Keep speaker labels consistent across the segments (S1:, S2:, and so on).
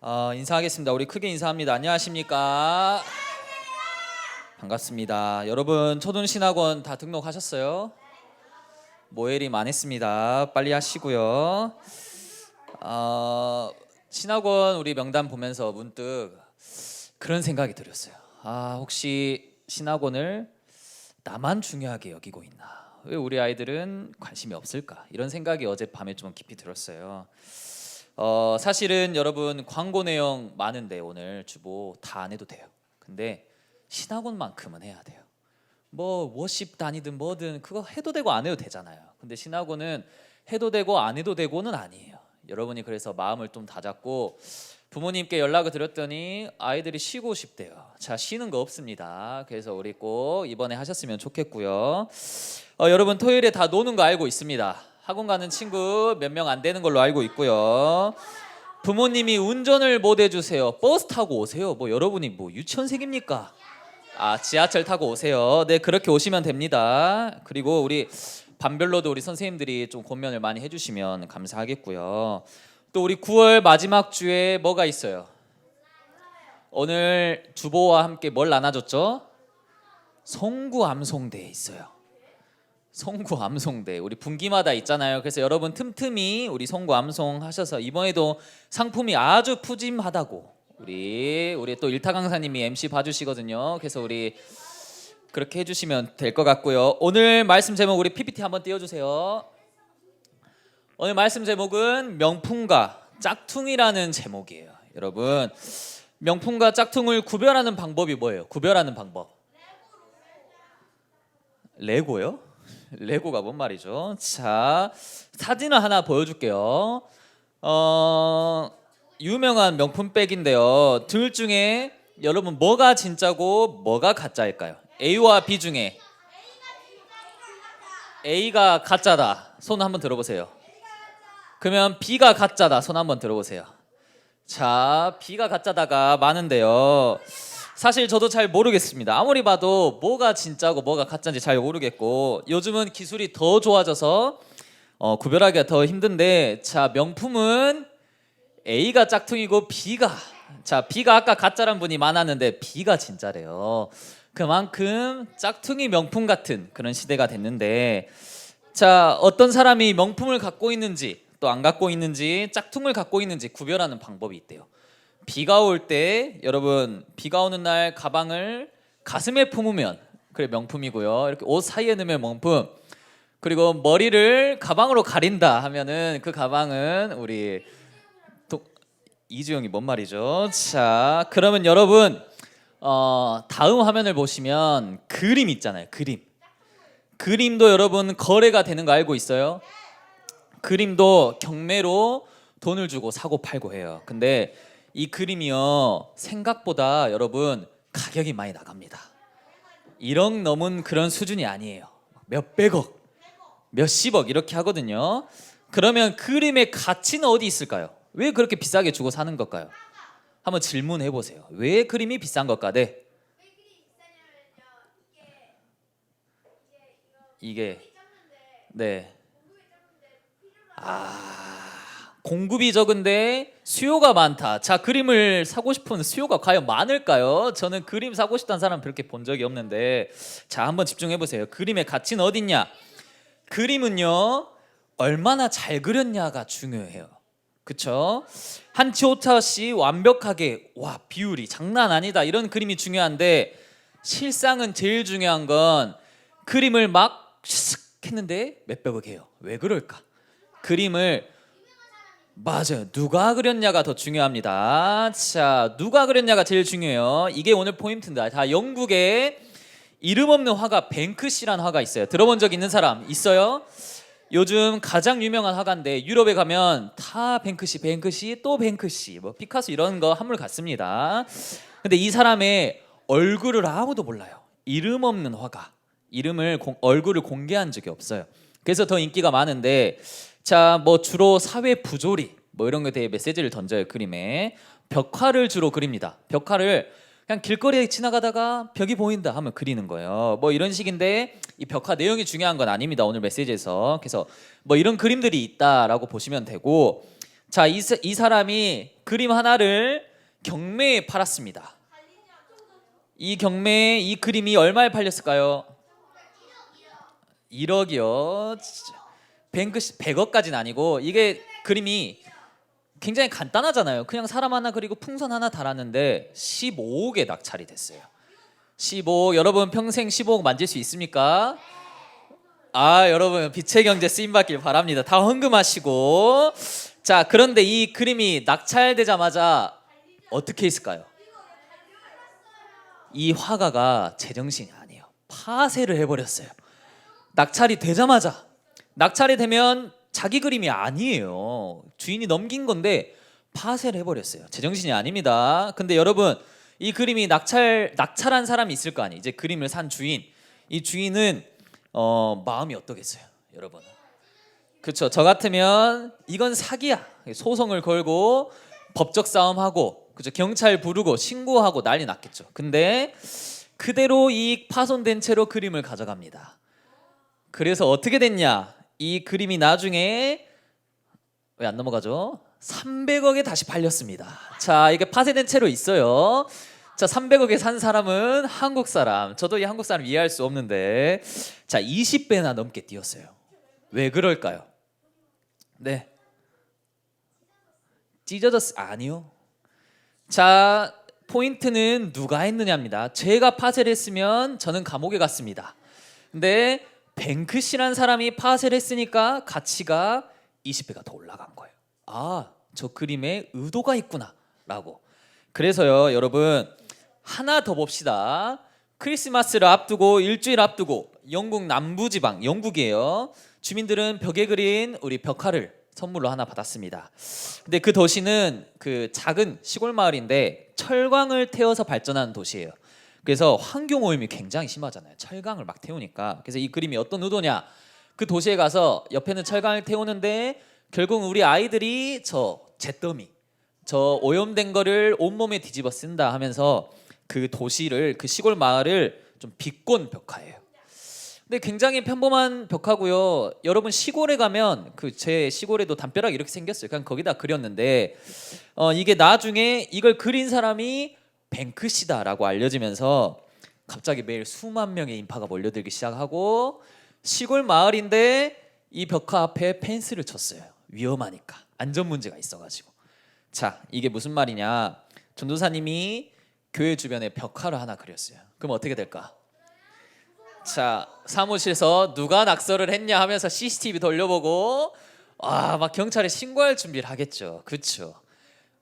S1: 인사하겠습니다. 우리 크게 인사합니다. 안녕하십니까? 반갑습니다. 여러분 초등신학원 다 등록하셨어요? 모엘이 많았습니다. 빨리 하시고요. 신학원 우리 명단 보면서 문득 그런 생각이 들었어요. 혹시 신학원을 나만 중요하게 여기고 있나? 왜 우리 아이들은 관심이 없을까? 이런 생각이 어젯밤에 좀 깊이 들었어요. 사실은 여러분 광고 내용 많은데 오늘 주보 다 안 해도 돼요. 근데 신학원만큼은 해야 돼요. 뭐 워십 다니든 뭐든 그거 해도 되고 안 해도 되잖아요. 근데 신학원은 해도 되고 안 해도 되고는 아니에요. 여러분이 그래서 마음을 좀 다잡고 부모님께 연락을 드렸더니 아이들이 쉬고 싶대요. 자, 쉬는 거 없습니다. 그래서 우리 꼭 이번에 하셨으면 좋겠고요. 여러분 토요일에 다 노는 거 알고 있습니다. 학원 가는 친구 몇 명 안 되는 걸로 알고 있고요. 부모님이 운전을 못 해주세요. 버스 타고 오세요. 뭐 여러분이 뭐 유치원생입니까? 지하철 타고 오세요. 네, 그렇게 오시면 됩니다. 그리고 우리 반별로도 우리 선생님들이 좀 권면을 많이 해주시면 감사하겠고요. 또 우리 9월 마지막 주에 뭐가 있어요? 오늘 주보와 함께 뭘 나눠줬죠? 송구암송대 있어요. 송구암송대 우리 분기마다 있잖아요. 그래서 여러분 틈틈이 우리 송구암송 하셔서 이번에도 상품이 아주 푸짐하다고 우리 또 일타 강사님이 MC 봐주시거든요. 그래서 우리 그렇게 해주시면 될 것 같고요. 오늘 말씀 제목 우리 PPT 한번 띄워주세요. 오늘 말씀 제목은 명품과 짝퉁이라는 제목이에요. 여러분 명품과 짝퉁을 구별하는 방법이 뭐예요? 구별하는 방법. 레고요? 레고가 뭔 말이죠? 자, 사진을 하나 보여줄게요. 유명한 명품백인데요. 둘 중에 여러분 뭐가 진짜고 뭐가 가짜일까요? A와 B 중에 A가 가짜다. 손 한번 들어보세요. 그러면 B가 가짜다. 손 한번 들어보세요. 자, B가 가짜다가 많은데요. 사실 저도 잘 모르겠습니다. 아무리 봐도 뭐가 진짜고 뭐가 가짜인지 잘 모르겠고 요즘은 기술이 더 좋아져서 구별하기가 더 힘든데 자, 명품은 A가 짝퉁이고 B가 아까 가짜란 분이 많았는데 B가 진짜래요. 그만큼 짝퉁이 명품 같은 그런 시대가 됐는데 자, 어떤 사람이 명품을 갖고 있는지 또 안 갖고 있는지 짝퉁을 갖고 있는지 구별하는 방법이 있대요. 비가 올 때 여러분 비가 오는 날 가방을 가슴에 품으면 그래 명품이고요. 이렇게 옷 사이에 넣으면 명품. 그리고 머리를 가방으로 가린다 하면은 그 가방은 우리 이주영이 뭔 말이죠? 자, 그러면 여러분 다음 화면을 보시면 그림 있잖아요. 그림도 여러분 거래가 되는 거 알고 있어요? 그림도 경매로 돈을 주고 사고 팔고 해요. 근데 이 그림이요 생각보다 여러분 가격이 많이 나갑니다. 1억 넘은 그런 수준이 아니에요. 몇백억, 몇십억 이렇게 하거든요. 그러면 그림의 가치는 어디 있을까요? 왜 그렇게 비싸게 주고 사는 걸까요? 한번 질문해 보세요. 왜 그림이 비싼 걸까? 네. 이게 네. 공급이 적은데 수요가 많다. 자, 그림을 사고 싶은 수요가 과연 많을까요? 저는 그림 사고 싶다는 사람 그렇게 본 적이 없는데 자, 한번 집중해 보세요. 그림의 가치는 어디 있냐? 그림은요 얼마나 잘 그렸냐가 중요해요. 그쵸? 한치오차시 완벽하게 비율이 장난 아니다 이런 그림이 중요한데 실상은 제일 중요한 건 그림을 막 했는데 몇백억 해요. 왜 그럴까? 그림을 맞아요. 누가 그렸냐가 더 중요합니다. 자, 누가 그렸냐가 제일 중요해요. 이게 오늘 포인트입니다. 자, 영국에 이름 없는 화가 뱅크시라는 화가 있어요. 들어본 적 있는 사람 있어요? 요즘 가장 유명한 화가인데 유럽에 가면 다 뱅크시 또 뱅크시 뭐 피카소 이런 거 한물 같습니다. 근데 이 사람의 얼굴을 아무도 몰라요. 이름 없는 화가 얼굴을 공개한 적이 없어요. 그래서 더 인기가 많은데 자, 뭐 주로 사회 부조리 뭐 이런 거에 대해 메시지를 던져요. 그림에 벽화를 주로 그립니다. 벽화를 그냥 길거리에 지나가다가 벽이 보인다 하면 그리는 거예요. 뭐 이런 식인데 이 벽화 내용이 중요한 건 아닙니다. 오늘 메시지에서. 그래서 뭐 이런 그림들이 있다라고 보시면 되고 자, 이 사람이 그림 하나를 경매에 팔았습니다. 이 경매에 이 그림이 얼마에 팔렸을까요? 1억이요. 100억까지는 아니고 이게 그림이 굉장히 간단하잖아요. 그냥 사람 하나 그리고 풍선 하나 달았는데 15억에 낙찰이 됐어요. 15억. 여러분 평생 15억 만질 수 있습니까? 여러분 빛의 경제 쓰임 받길 바랍니다. 다 헌금하시고. 자, 그런데 이 그림이 낙찰되자마자 어떻게 했을까요? 이 화가가 제정신이 아니에요. 파쇄를 해버렸어요. 낙찰이 되자마자. 낙찰이 되면 자기 그림이 아니에요. 주인이 넘긴 건데 파쇄를 해버렸어요. 제정신이 아닙니다. 근데 여러분 이 그림이 낙찰한 사람이 있을 거 아니에요. 이제 그림을 산 주인. 이 주인은 마음이 어떠겠어요, 여러분? 그렇죠. 저 같으면 이건 사기야. 소송을 걸고 법적 싸움하고, 그렇죠. 경찰 부르고 신고하고 난리 났겠죠. 근데 그대로 이 파손된 채로 그림을 가져갑니다. 그래서 어떻게 됐냐? 이 그림이 나중에 왜 안 넘어가죠? 300억에 다시 팔렸습니다. 자, 이게 파쇄된 채로 있어요. 자, 300억에 산 사람은 한국 사람. 저도 이 한국 사람 이해할 수 없는데, 자, 20배나 넘게 뛰었어요. 왜 그럴까요? 네, 아니요. 자, 포인트는 누가 했느냐입니다. 제가 파쇄를 했으면 저는 감옥에 갔습니다. 근데 뱅크시란 사람이 파쇄를 했으니까 가치가 20배가 더 올라간 거예요. 저 그림에 의도가 있구나 라고. 그래서요, 여러분 하나 더 봅시다. 크리스마스를 앞두고 일주일 앞두고 영국 남부지방, 영국이에요. 주민들은 벽에 그린 우리 벽화를 선물로 하나 받았습니다. 근데 그 도시는 그 작은 시골 마을인데 철강을 태워서 발전하는 도시예요. 그래서 환경 오염이 굉장히 심하잖아요. 철강을 막 태우니까. 그래서 이 그림이 어떤 의도냐? 그 도시에 가서 옆에는 철강을 태우는데 결국 우리 아이들이 저 잿더미, 저 오염된 거를 온몸에 뒤집어 쓴다 하면서 그 도시를, 그 시골 마을을 좀 비꼰 벽화예요. 근데 굉장히 평범한 벽화고요. 여러분 시골에 가면 그 제 시골에도 담벼락 이렇게 생겼어요. 그냥 거기다 그렸는데 이게 나중에 이걸 그린 사람이 뱅크시다라고 알려지면서 갑자기 매일 수만 명의 인파가 몰려들기 시작하고, 시골 마을인데 이 벽화 앞에 펜스를 쳤어요. 위험하니까, 안전 문제가 있어가지고. 자, 이게 무슨 말이냐? 전도사님이 교회 주변에 벽화를 하나 그렸어요. 그럼 어떻게 될까? 자, 사무실에서 누가 낙서를 했냐 하면서 CCTV 돌려보고 막 경찰에 신고할 준비를 하겠죠. 그렇죠.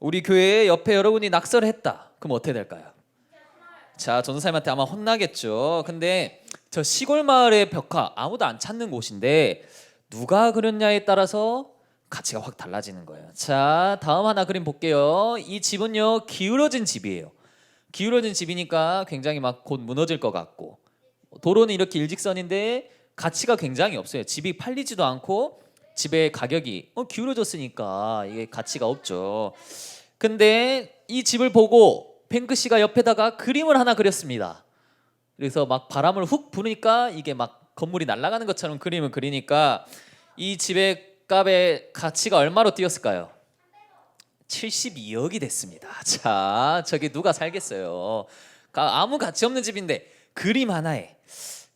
S1: 우리 교회 옆에 여러분이 낙서를 했다. 그럼 어떻게 될까요? 자, 전도사님한테 아마 혼나겠죠. 근데 저 시골 마을의 벽화 아무도 안 찾는 곳인데 누가 그렸냐에 따라서 가치가 확 달라지는 거예요. 자, 다음 하나 그림 볼게요. 이 집은요 기울어진 집이에요. 기울어진 집이니까 굉장히 막 곧 무너질 것 같고, 도로는 이렇게 일직선인데 가치가 굉장히 없어요. 집이 팔리지도 않고 집의 가격이 기울어졌으니까 이게 가치가 없죠. 근데 이 집을 보고 뱅크시가 옆에다가 그림을 하나 그렸습니다. 그래서 막 바람을 훅 부니까 이게 막 건물이 날아가는 것처럼 그림을 그리니까 이 집의 값의 가치가 얼마로 뛰었을까요? 72억이 됐습니다. 자, 저기 누가 살겠어요? 아무 가치 없는 집인데 그림 하나에.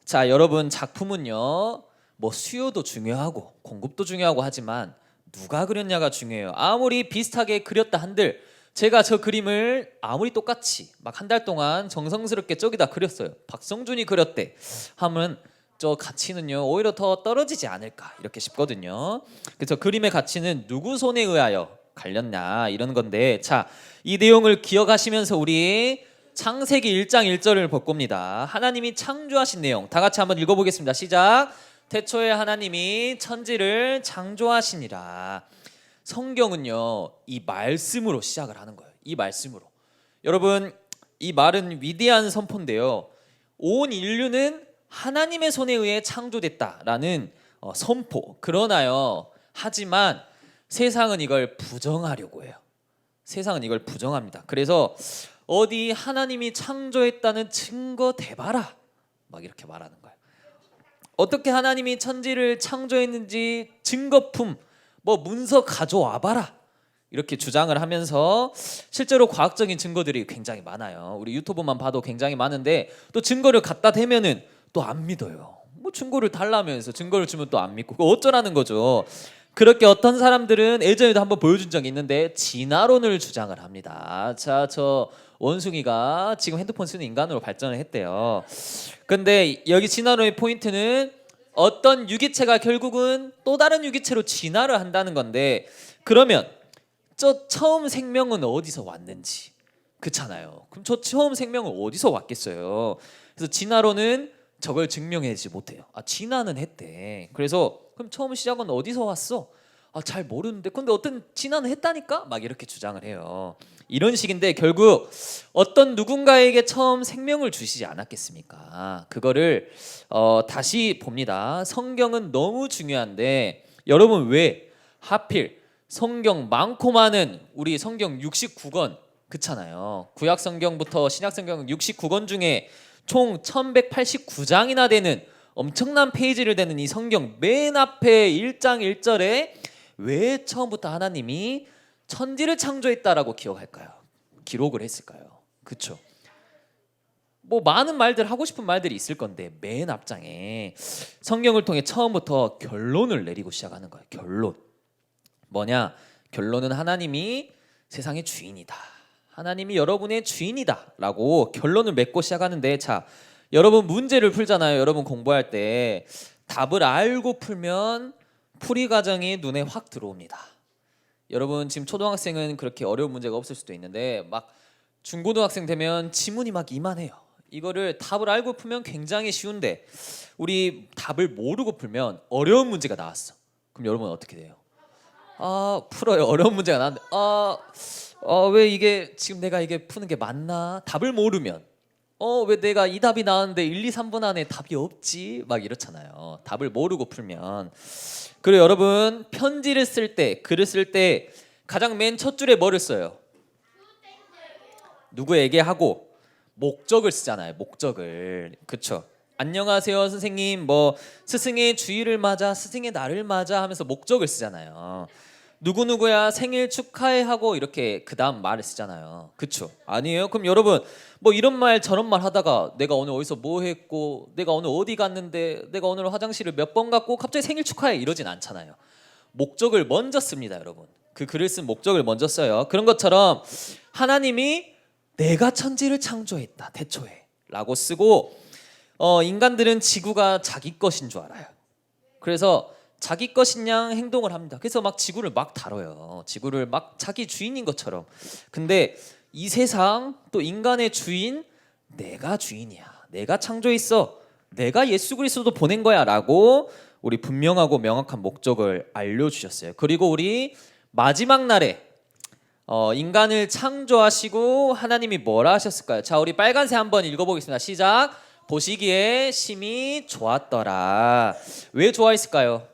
S1: 자, 여러분 작품은요 뭐 수요도 중요하고 공급도 중요하고 하지만 누가 그렸냐가 중요해요. 아무리 비슷하게 그렸다 한들 제가 저 그림을 아무리 똑같이 막 한 달 동안 정성스럽게 저기다 그렸어요. 박성준이 그렸대 하면 저 가치는요 오히려 더 떨어지지 않을까 이렇게 싶거든요. 그래서 그림의 가치는 누구 손에 의하여 갈렸냐 이런 건데, 자, 이 내용을 기억하시면서 우리 창세기 1장 1절을 볼 겁니다. 하나님이 창조하신 내용 다 같이 한번 읽어보겠습니다. 시작. 태초에 하나님이 천지를 창조하시니라. 성경은요 이 말씀으로 시작을 하는 거예요. 이 말씀으로. 여러분 이 말은 위대한 선포인데요, 온 인류는 하나님의 손에 의해 창조됐다라는 선포. 그러나요, 하지만 세상은 이걸 부정하려고 해요. 세상은 이걸 부정합니다. 그래서 어디 하나님이 창조했다는 증거 대봐라 막 이렇게 말하는 거예요. 어떻게 하나님이 천지를 창조했는지 증거품, 뭐 문서 가져와봐라. 이렇게 주장을 하면서 실제로 과학적인 증거들이 굉장히 많아요. 우리 유튜브만 봐도 굉장히 많은데 또 증거를 갖다 대면은 또 안 믿어요. 뭐 증거를 달라면서 증거를 주면 또 안 믿고 어쩌라는 거죠. 그렇게 어떤 사람들은 예전에도 한번 보여준 적이 있는데 진화론을 주장을 합니다. 자, 저 원숭이가 지금 핸드폰 쓰는 인간으로 발전을 했대요. 근데 여기 진화론의 포인트는 어떤 유기체가 결국은 또 다른 유기체로 진화를 한다는 건데, 그러면 저 처음 생명은 어디서 왔는지, 그렇잖아요. 그럼 저 처음 생명은 어디서 왔겠어요. 그래서 진화론은 저걸 증명해내지 못해요. 아, 진화는 했대. 그래서 그럼 처음 시작은 어디서 왔어? 아, 잘 모르는데. 근데 어떤 진화는 했다니까? 막 이렇게 주장을 해요. 이런 식인데 결국 어떤 누군가에게 처음 생명을 주시지 않았겠습니까? 그거를 다시 봅니다. 성경은 너무 중요한데 여러분 왜 하필 성경 많고 많은 우리 성경 69권 그렇잖아요. 구약 성경부터 신약 성경 69권 중에 총 1189장이나 되는 엄청난 페이지를 되는 이 성경 맨 앞에 1장 1절에 왜 처음부터 하나님이 천지를 창조했다라고 기록을 했을까요? 그렇죠. 뭐 많은 말들 하고 싶은 말들이 있을 건데 맨 앞장에 성경을 통해 처음부터 결론을 내리고 시작하는 거예요. 결론. 뭐냐? 결론은 하나님이 세상의 주인이다. 하나님이 여러분의 주인이다라고 결론을 맺고 시작하는데, 자, 여러분 문제를 풀잖아요. 여러분 공부할 때 답을 알고 풀면 풀이 과정이 눈에 확 들어옵니다. 여러분 지금 초등학생은 그렇게 어려운 문제가 없을 수도 있는데 막 중고등학생 되면 지문이 막 이만해요. 이거를 답을 알고 풀면 굉장히 쉬운데 우리 답을 모르고 풀면 어려운 문제가 나왔어. 그럼 여러분 어떻게 돼요? 아, 풀어요. 어려운 문제가 나왔는데 왜 이게 지금 내가 이게 푸는 게 맞나? 답을 모르면 왜 내가 이 답이 나왔는데 1, 2, 3분 안에 답이 없지? 막 이렇잖아요. 답을 모르고 풀면. 그리고 여러분 편지를 쓸 때, 글을 쓸 때 가장 맨 첫 줄에 뭐를 써요? 누구에게 하고 목적을 쓰잖아요. 목적을. 그쵸? 안녕하세요 선생님, 뭐 스승의 주의를 맞아, 스승의 날을 맞아 하면서 목적을 쓰잖아요. 누구누구야 생일 축하해 하고 이렇게 그 다음 말을 쓰잖아요. 그쵸? 아니에요? 그럼 여러분 뭐 이런 말 저런 말 하다가 내가 오늘 어디서 뭐 했고 내가 오늘 어디 갔는데 내가 오늘 화장실을 몇 번 갔고 갑자기 생일 축하해 이러진 않잖아요. 목적을 먼저 씁니다. 여러분 그 글을 쓴 목적을 먼저 써요. 그런 것처럼 하나님이 내가 천지를 창조했다 태초에 라고 쓰고 인간들은 지구가 자기 것인 줄 알아요. 그래서 자기 것인 양 행동을 합니다. 그래서 막 지구를 막 다뤄요. 지구를 막 자기 주인인 것처럼. 근데 이 세상 또 인간의 주인 내가 주인이야. 내가 창조했어. 내가 예수 그리스도 보낸 거야 라고 우리 분명하고 명확한 목적을 알려주셨어요. 그리고 우리 마지막 날에 인간을 창조하시고 하나님이 뭐라 하셨을까요? 자, 우리 빨간색 한번 읽어보겠습니다. 시작. 보시기에 심히 좋았더라. 왜 좋아했을까요?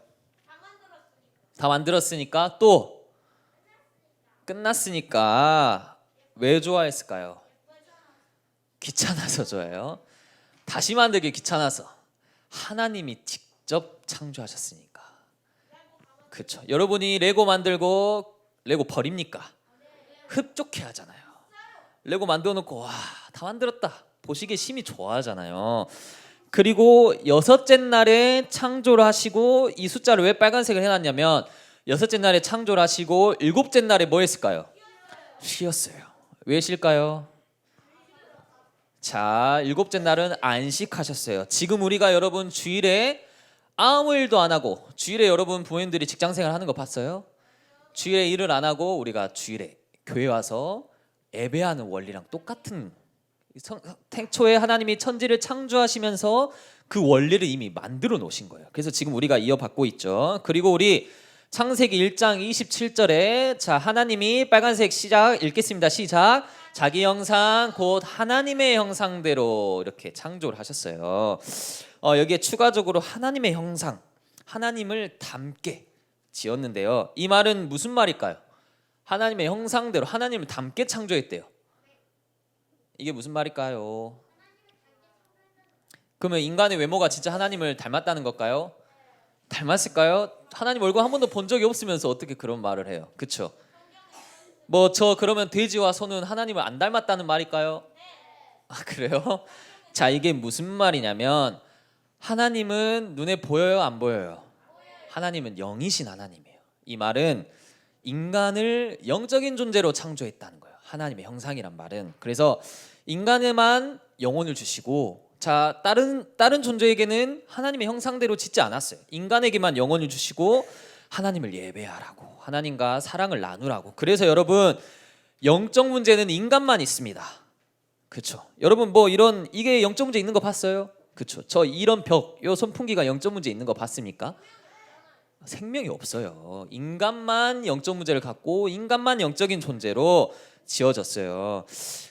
S1: 다 만들었으니까. 또 끝났으니까. 왜 좋아했을까요? 귀찮아서 좋아해요. 다시 만들기 귀찮아서. 하나님이 직접 창조하셨으니까. 그렇죠. 여러분이 레고 만들고 레고 버립니까? 흡족해 하잖아요. 레고 만들어 놓고 와, 다 만들었다. 보시기에 심히 좋아하잖아요. 그리고 여섯째 날에 창조를 하시고, 이 숫자를 왜 빨간색을 해놨냐면 여섯째 날에 창조를 하시고 일곱째 날에 뭐 했을까요? 쉬었어요. 왜 쉴까요? 자, 일곱째 날은 안식하셨어요. 지금 우리가 여러분 주일에 아무 일도 안 하고, 주일에 여러분 부모님들이 직장생활 하는 거 봤어요? 주일에 일을 안 하고 우리가 주일에 교회 와서 예배하는 원리랑 똑같은, 태초에 하나님이 천지를 창조하시면서 그 원리를 이미 만들어 놓으신 거예요. 그래서 지금 우리가 이어받고 있죠. 그리고 우리 창세기 1장 27절에 자, 하나님이 빨간색 시작 읽겠습니다. 시작. 자기 형상 곧 하나님의 형상대로 이렇게 창조를 하셨어요. 여기에 추가적으로 하나님의 형상, 하나님을 닮게 지었는데요. 이 말은 무슨 말일까요? 하나님의 형상대로 하나님을 닮게 창조했대요. 이게 무슨 말일까요? 그러면 인간의 외모가 진짜 하나님을 닮았다는 걸까요? 닮았을까요? 하나님 얼굴 한 번도 본 적이 없으면서 어떻게 그런 말을 해요? 그렇죠? 뭐 저 그러면 돼지와 소는 하나님을 안 닮았다는 말일까요? 아, 그래요? 자, 이게 무슨 말이냐면 하나님은 눈에 보여요, 안 보여요? 하나님은 영이신 하나님이에요. 이 말은 인간을 영적인 존재로 창조했다는 거예요. 하나님의 형상이란 말은. 그래서 인간에만 영혼을 주시고, 자, 다른 존재에게는 하나님의 형상대로 짓지 않았어요. 인간에게만 영혼을 주시고 하나님을 예배하라고, 하나님과 사랑을 나누라고. 그래서 여러분, 영적 문제는 인간만 있습니다. 그렇죠? 여러분 뭐 이런 이게 영적 문제 있는 거 봤어요? 그렇죠? 저 이런 벽, 요 선풍기가 영적 문제 있는 거 봤습니까? 생명이 없어요. 인간만 영적 문제를 갖고 인간만 영적인 존재로 지어졌어요.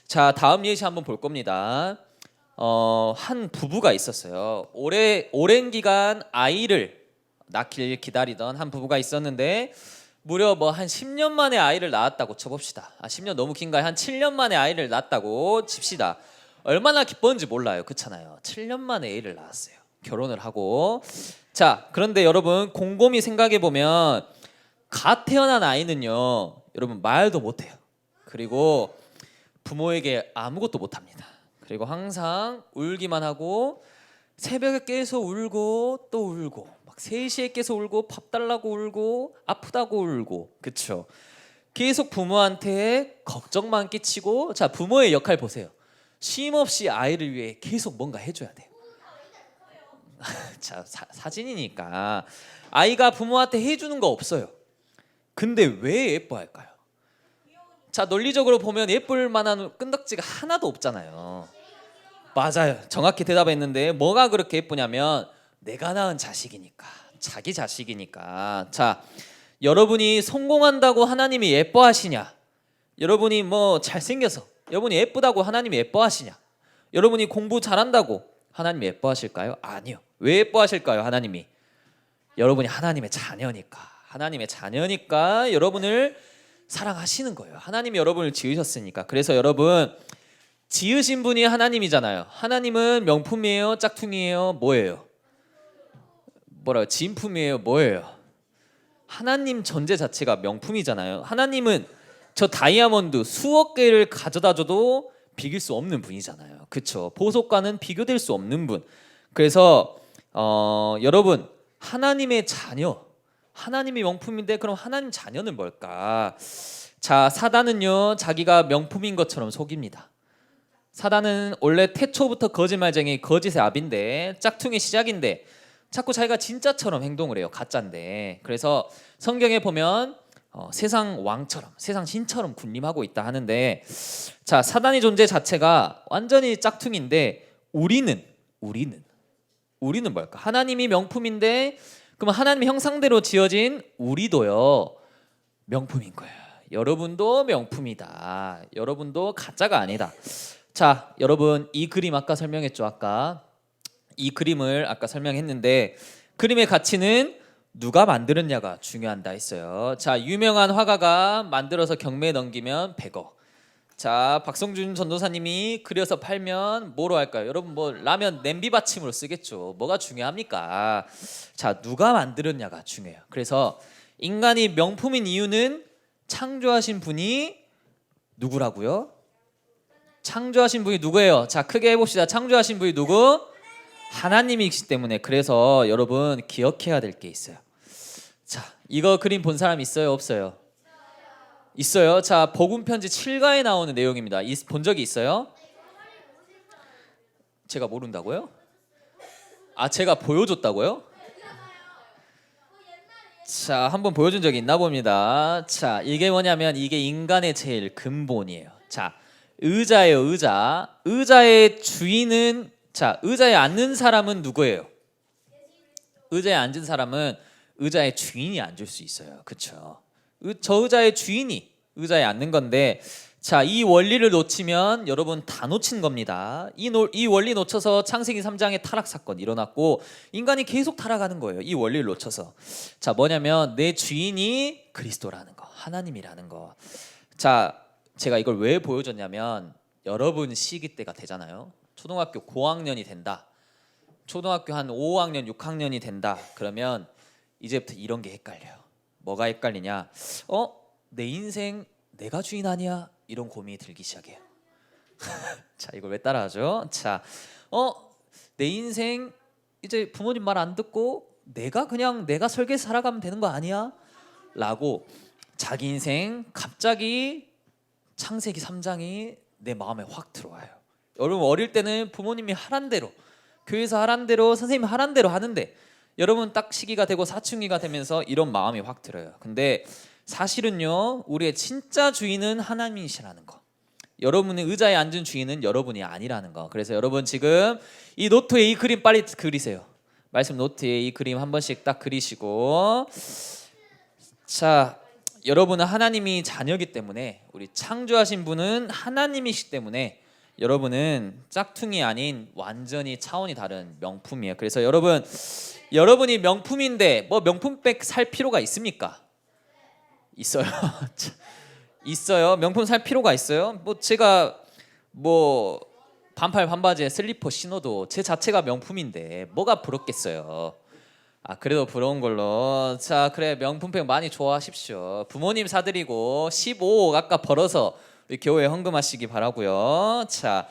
S1: 자, 다음 예시 한번 볼 겁니다. 한 부부가 있었어요. 오랜 기간 아이를 낳길 기다리던 한 부부가 있었는데 무려 뭐 한 10년 만에 아이를 낳았다고 쳐봅시다. 10년 너무 긴가요? 한 7년 만에 아이를 낳았다고 칩시다. 얼마나 기뻤는지 몰라요. 그렇잖아요. 7년 만에 애를 낳았어요. 결혼을 하고. 자, 그런데 여러분 곰곰이 생각해 보면 갓 태어난 아이는요, 여러분 말도 못해요. 그리고 부모에게 아무것도 못합니다. 그리고 항상 울기만 하고 새벽에 깨서 울고 또 울고 막 3시에 깨서 울고 밥 달라고 울고 아프다고 울고. 그쵸? 계속 부모한테 걱정만 끼치고. 자, 부모의 역할 보세요. 쉼없이 아이를 위해 계속 뭔가 해줘야 돼요. 자, 사진이니까 아이가 부모한테 해주는 거 없어요. 근데 왜 예뻐할까요? 자, 논리적으로 보면 예쁠 만한 끈덕지가 하나도 없잖아요. 맞아요. 정확히 대답했는데 뭐가 그렇게 예쁘냐면 내가 낳은 자식이니까, 자기 자식이니까. 자, 여러분이 성공한다고 하나님이 예뻐하시냐? 여러분이 뭐 잘생겨서 여러분이 예쁘다고 하나님이 예뻐하시냐? 여러분이 공부 잘한다고 하나님이 예뻐하실까요? 아니요. 왜 예뻐하실까요? 하나님이 여러분이 하나님의 자녀니까. 하나님의 자녀니까 여러분을 사랑하시는 거예요. 하나님이 여러분을 지으셨으니까. 그래서 여러분, 지으신 분이 하나님이잖아요. 하나님은 명품이에요? 짝퉁이에요? 뭐예요? 뭐라고? 진품이에요? 뭐예요? 하나님 전제 자체가 명품이잖아요. 하나님은 저 다이아몬드 수억 개를 가져다 줘도 비길 수 없는 분이잖아요. 그렇죠? 보석과는 비교될 수 없는 분. 그래서 여러분, 하나님의 자녀, 하나님의 명품인데 그럼 하나님 자녀는 뭘까? 자, 사단은요, 자기가 명품인 것처럼 속입니다. 사단은 원래 태초부터 거짓말쟁이, 거짓의 아비인데, 짝퉁의 시작인데 자꾸 자기가 진짜처럼 행동을 해요. 가짜인데. 그래서 성경에 보면 세상 왕처럼, 세상 신처럼 군림하고 있다 하는데, 자, 사단의 존재 자체가 완전히 짝퉁인데 우리는 뭘까? 하나님이 명품인데 그럼 하나님의 형상대로 지어진 우리도요 명품인 거예요. 여러분도 명품이다. 여러분도 가짜가 아니다. 자, 여러분 이 그림 아까 설명했죠. 이 그림을 아까 설명했는데 그림의 가치는 누가 만들었냐가 중요한다 했어요. 자, 유명한 화가가 만들어서 경매에 넘기면 100억. 자, 박성준 전도사님이 그려서 팔면 뭐로 할까요? 여러분 뭐 라면 냄비 받침으로 쓰겠죠. 뭐가 중요합니까? 자, 누가 만들었냐가 중요해요. 그래서 인간이 명품인 이유는 창조하신 분이 누구라고요? 창조하신 분이 누구예요? 자, 크게 해봅시다. 창조하신 분이 누구? 하나님이시기 때문에. 그래서 여러분 기억해야 될 게 있어요. 자, 이거 그림 본 사람 있어요? 없어요? 있어요. 자, 복음편지 7가에 나오는 내용입니다. 본 적이 있어요? 제가 모른다고요? 제가 보여줬다고요? 자, 한번 보여준 적이 있나 봅니다. 자, 이게 뭐냐면 이게 인간의 제일 근본이에요. 자, 의자예요. 의자의 주인은, 자, 의자에 앉는 사람은 누구예요? 의자에 앉은 사람은 의자의 주인이 앉을 수 있어요. 그렇죠? 저 의자의 주인이 의자에 앉는 건데, 자, 이 원리를 놓치면 여러분 다 놓친 겁니다. 이 원리 놓쳐서 창세기 3장의 타락 사건 일어났고 인간이 계속 타락하는 거예요. 이 원리를 놓쳐서. 자, 뭐냐면 내 주인이 그리스도라는 거, 하나님이라는 거. 자, 제가 이걸 왜 보여줬냐면 여러분 시기 때가 되잖아요. 초등학교 고학년이 된다. 초등학교 한 5학년, 6학년이 된다. 그러면 이제부터 이런 게 헷갈려요. 뭐가 헷갈리냐? 내 인생 내가 주인 아니야? 이런 고민이 들기 시작해요. 자, 이걸 왜 따라하죠? 자, 내 인생 이제 부모님 말 안 듣고 내가 그냥 내가 설계 살아가면 되는 거 아니야? 라고 자기 인생 갑자기 창세기 3장이 내 마음에 확 들어와요. 여러분 어릴 때는 부모님이 하란 대로, 교회에서 하란 대로, 선생님이 하란 대로 하는데 여러분 딱 시기가 되고 사춘기가 되면서 이런 마음이 확 들어요. 근데 사실은요, 우리의 진짜 주인은 하나님이시라는 거, 여러분의 의자에 앉은 주인은 여러분이 아니라는 거. 그래서 여러분 지금 이 노트에 이 그림 빨리 그리세요. 말씀 노트에 이 그림 한 번씩 딱 그리시고, 자, 여러분은 하나님이 자녀이기 때문에, 우리 창조하신 분은 하나님이시기 때문에 여러분은 짝퉁이 아닌 완전히 차원이 다른 명품이에요. 그래서 여러분이 명품인데 뭐 명품백 살 필요가 있습니까? 있어요. 있어요. 명품 살 필요가 있어요? 뭐 제가 뭐 반팔 반바지에 슬리퍼 신어도 제 자체가 명품인데 뭐가 부럽겠어요. 그래도 부러운 걸로. 자, 그래, 명품백 많이 좋아하십시오. 부모님 사드리고 15억 아까 벌어서 우리 교회에 헌금하시기 바라고요. 자,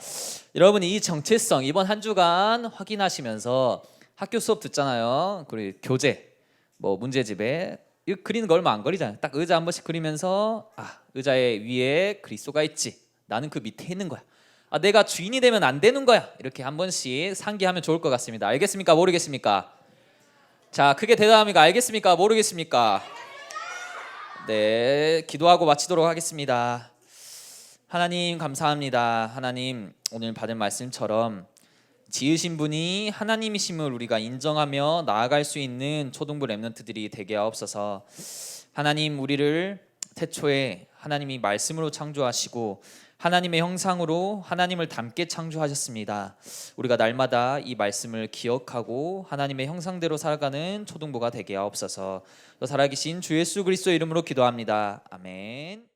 S1: 여러분이 이 정체성 이번 한 주간 확인하시면서 학교 수업 듣잖아요. 그리고 교재 뭐 문제집에 이거 그리는 거 얼마 안 걸리잖아요. 딱 의자 한 번씩 그리면서 의자의 위에 그리스도가 있지, 나는 그 밑에 있는 거야, 내가 주인이 되면 안 되는 거야, 이렇게 한 번씩 상기하면 좋을 것 같습니다. 알겠습니까? 모르겠습니까? 자, 크게 대답합니까? 알겠습니까? 모르겠습니까? 네, 기도하고 마치도록 하겠습니다. 하나님 감사합니다. 하나님, 오늘 받은 말씀처럼 지으신 분이 하나님이심을 우리가 인정하며 나아갈 수 있는 초등부 렘넌트들이 되게 하옵소서. 하나님, 우리를 태초에 하나님이 말씀으로 창조하시고 하나님의 형상으로 하나님을 닮게 창조하셨습니다. 우리가 날마다 이 말씀을 기억하고 하나님의 형상대로 살아가는 초등부가 되게 하옵소서. 살아계신 주 예수 그리스도의 이름으로 기도합니다. 아멘.